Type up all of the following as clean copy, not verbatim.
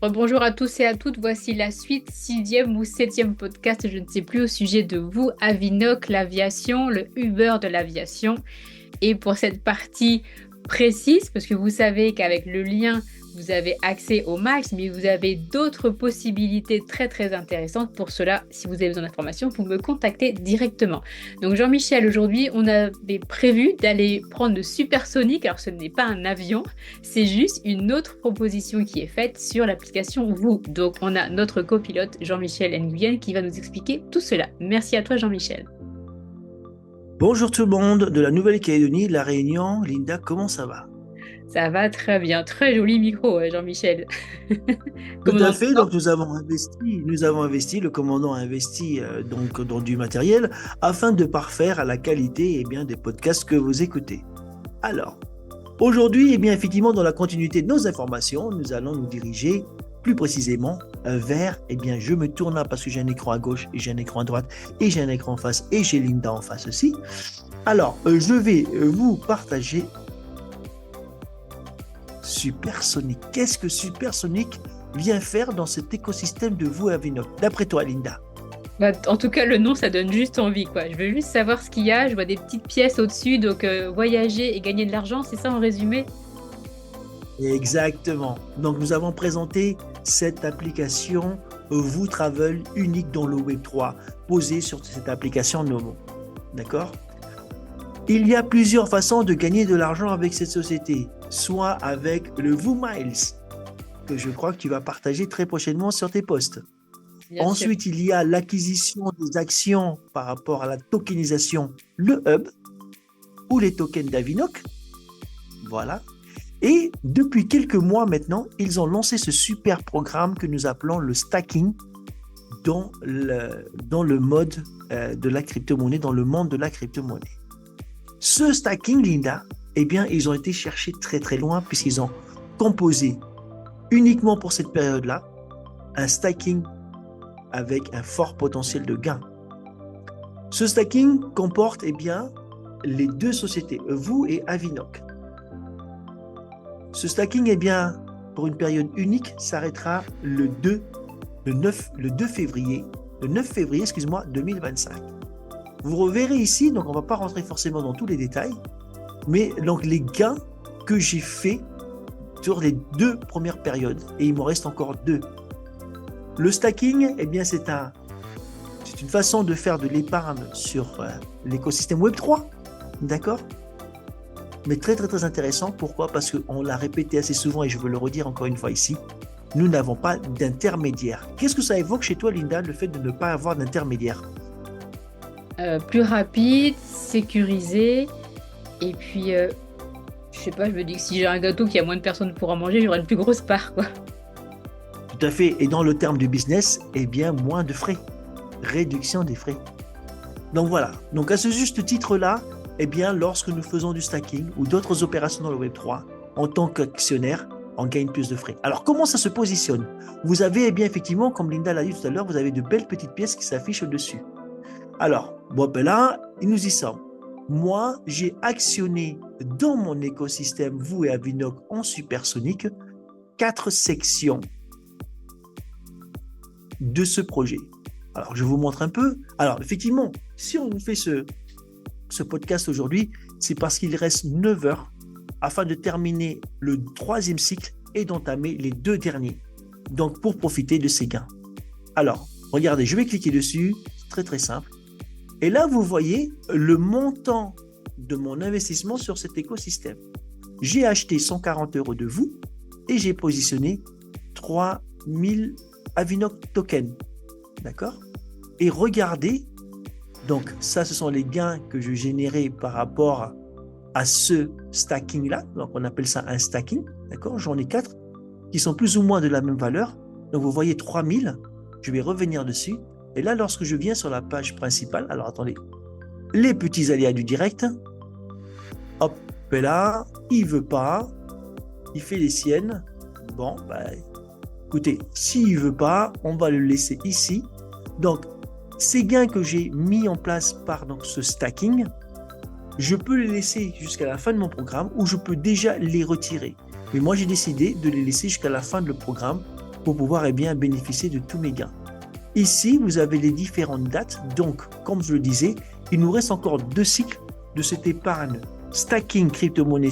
Bonjour à tous et à toutes, voici la suite, sixième ou septième podcast, je ne sais plus, au sujet de vous, Avinoc, l'aviation, le Uber de l'aviation. Et pour cette partie précise, parce que vous savez qu'avec le lien, vous avez accès au max, mais vous avez d'autres possibilités très très intéressantes. Pour cela, si vous avez besoin d'informations, vous me contactez directement. Donc Jean-Michel, aujourd'hui, on avait prévu d'aller prendre le supersonique. Alors ce n'est pas un avion, c'est juste une autre proposition qui est faite sur l'application Vous. Donc on a notre copilote Jean-Michel Nguyen qui va nous expliquer tout cela. Merci à toi Jean-Michel. Bonjour tout le monde de la Nouvelle-Calédonie, de la Réunion. Linda, comment ça va? Ça va très bien, très joli micro, Jean-Michel. Tout Comme on à entend. fait. Donc nous avons investi, le commandant a investi donc dans du matériel afin de parfaire à la qualité des podcasts que vous écoutez. Alors, aujourd'hui, effectivement, dans la continuité de nos informations, nous allons nous diriger plus précisément vers, je me tourne là parce que j'ai un écran à gauche et j'ai un écran à droite et j'ai un écran en face et j'ai Linda en face aussi. Alors, je vais vous partager Supersonic. Qu'est-ce que Supersonic vient faire dans cet écosystème de vous Avinoc? D'après toi, Linda. Bah, en tout cas, le nom, ça donne juste envie, quoi. Je veux juste savoir ce qu'il y a. Je vois des petites pièces au-dessus, donc voyager et gagner de l'argent, c'est ça en résumé? Exactement. Donc, nous avons présenté cette application Vous Travel unique dans le Web3, posée sur cette application Nomo. D'accord? Il y a plusieurs façons de gagner de l'argent avec cette société, soit avec le Vous Miles, que je crois que tu vas partager très prochainement sur tes posts. Bien sûr. Ensuite, il y a l'acquisition des actions par rapport à la tokenisation, le hub ou les tokens d'Avinoc. Voilà. Et depuis quelques mois maintenant, ils ont lancé ce super programme que nous appelons le stacking dans le mode de la crypto-monnaie, dans le monde de la crypto-monnaie. Ce stacking, Linda, ils ont été chercher très très loin puisqu'ils ont composé uniquement pour cette période-là un stacking avec un fort potentiel de gain. Ce stacking comporte les deux sociétés, vous et Avinoc. Ce stacking, pour une période unique, s'arrêtera le 9 février 2025. Vous reverrez ici, donc on ne va pas rentrer forcément dans tous les détails, mais donc les gains que j'ai faits sur les deux premières périodes, et il m'en reste encore deux. Le stacking, c'est une façon de faire de l'épargne sur l'écosystème Web3, d'accord? Mais très très très intéressant. Pourquoi? Parce qu'on l'a répété assez souvent et je veux le redire encore une fois ici, nous n'avons pas d'intermédiaire. Qu'est-ce que ça évoque chez toi, Linda, le fait de ne pas avoir d'intermédiaire? Plus rapide, sécurisé, et puis, je sais pas, je me dis que si j'ai un gâteau qui a moins de personnes pour en manger, j'aurai une plus grosse part, quoi. Tout à fait. Et dans le terme du business, moins de frais. Réduction des frais. Donc voilà. Donc à ce juste titre-là, lorsque nous faisons du stacking ou d'autres opérations dans le Web3, en tant qu'actionnaire, on gagne plus de frais. Alors comment ça se positionne? Vous avez effectivement, comme Linda l'a dit tout à l'heure, vous avez de belles petites pièces qui s'affichent au-dessus. Alors, là, nous y sommes. Moi, j'ai actionné dans mon écosystème, vous et Avinoc en supersonique, 4 sections de ce projet. Alors, je vous montre un peu. Alors, effectivement, si on fait ce podcast aujourd'hui, c'est parce qu'il reste 9 heures afin de terminer le 3e cycle et d'entamer les 2 derniers. Donc, pour profiter de ces gains. Alors, regardez, je vais cliquer dessus. C'est très, très simple. Et là, vous voyez le montant de mon investissement sur cet écosystème. J'ai acheté 140 € de vous et j'ai positionné 3000 Avinoc tokens. D'accord? Et regardez, donc ça, ce sont les gains que je générais par rapport à ce stacking-là. Donc, on appelle ça un stacking. D'accord? J'en ai 4 qui sont plus ou moins de la même valeur. Donc, vous voyez 3000. Je vais revenir dessus. Et là, lorsque je viens sur la page principale, alors attendez, les petits aléas du direct, hop, et là, il veut pas, il fait les siennes. Bon, écoutez, s'il veut pas, on va le laisser ici. Donc, ces gains que j'ai mis en place par ce stacking, je peux les laisser jusqu'à la fin de mon programme ou je peux déjà les retirer. Mais moi, j'ai décidé de les laisser jusqu'à la fin de le programme pour pouvoir bénéficier de tous mes gains. Ici, vous avez les différentes dates. Donc, comme je le disais, il nous reste encore 2 cycles de cette épargne stacking crypto-monnaie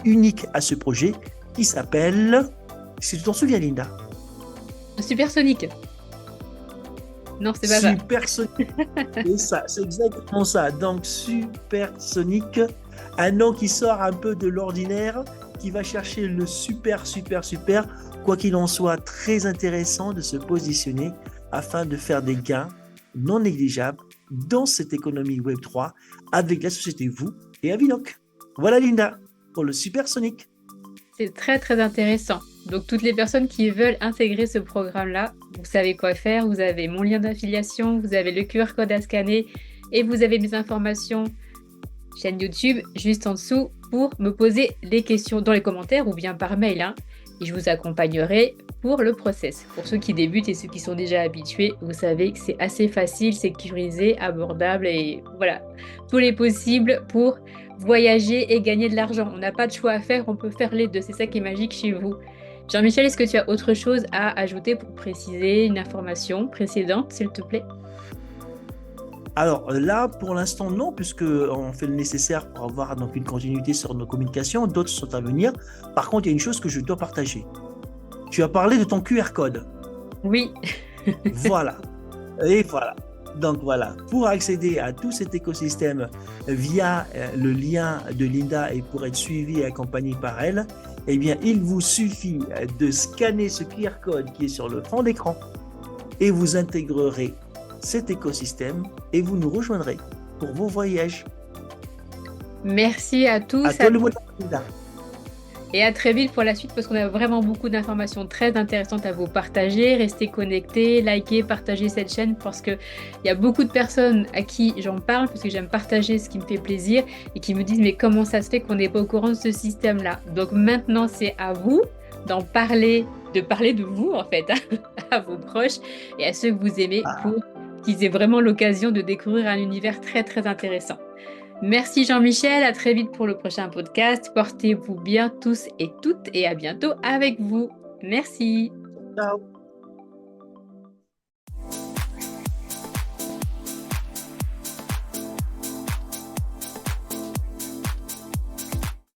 unique à ce projet qui s'appelle, si tu t'en souviens, Linda. Supersonic. Non, c'est pas ça. Supersonic. C'est ça, c'est exactement ça. Donc, Supersonic, un nom qui sort un peu de l'ordinaire, qui va chercher le super. Quoi qu'il en soit, très intéressant de se positionner afin de faire des gains non négligeables dans cette économie Web3 avec la société Vous et Avinoc. Voilà, Linda, pour le Supersonic. C'est très très intéressant. Donc toutes les personnes qui veulent intégrer ce programme-là, vous savez quoi faire. Vous avez mon lien d'affiliation, vous avez le QR code à scanner et vous avez mes informations chaîne YouTube juste en dessous pour me poser les questions dans les commentaires ou bien par mail. Et je vous accompagnerai pour le process. Pour ceux qui débutent et ceux qui sont déjà habitués, vous savez que c'est assez facile, sécurisé, abordable et voilà, tous les possibles pour voyager et gagner de l'argent. On n'a pas de choix à faire, on peut faire les deux. C'est ça qui est magique chez vous. Jean-Michel, est-ce que tu as autre chose à ajouter pour préciser une information précédente, s'il te plaît? Alors là, pour l'instant, non, puisqu'on fait le nécessaire pour avoir donc une continuité sur nos communications. D'autres sont à venir. Par contre, il y a une chose que je dois partager. Tu as parlé de ton QR code. Oui. Voilà. Et voilà. Donc voilà, pour accéder à tout cet écosystème via le lien de Linda et pour être suivi et accompagné par elle, il vous suffit de scanner ce QR code qui est sur le fond d'écran et vous intégrerez cet écosystème et vous nous rejoindrez pour vos voyages. Merci à tous. À toi le mot de Linda. Et à très vite pour la suite parce qu'on a vraiment beaucoup d'informations très intéressantes à vous partager. Restez connectés, likez, partagez cette chaîne parce qu'il y a beaucoup de personnes à qui j'en parle parce que j'aime partager ce qui me fait plaisir et qui me disent mais comment ça se fait qu'on n'est pas au courant de ce système-là. Donc maintenant c'est à vous d'en parler, de parler de vous en fait, à vos proches et à ceux que vous aimez pour qu'ils aient vraiment l'occasion de découvrir un univers très très intéressant. Merci Jean-Michel, à très vite pour le prochain podcast. Portez-vous bien tous et toutes et à bientôt avec vous. Merci. Ciao.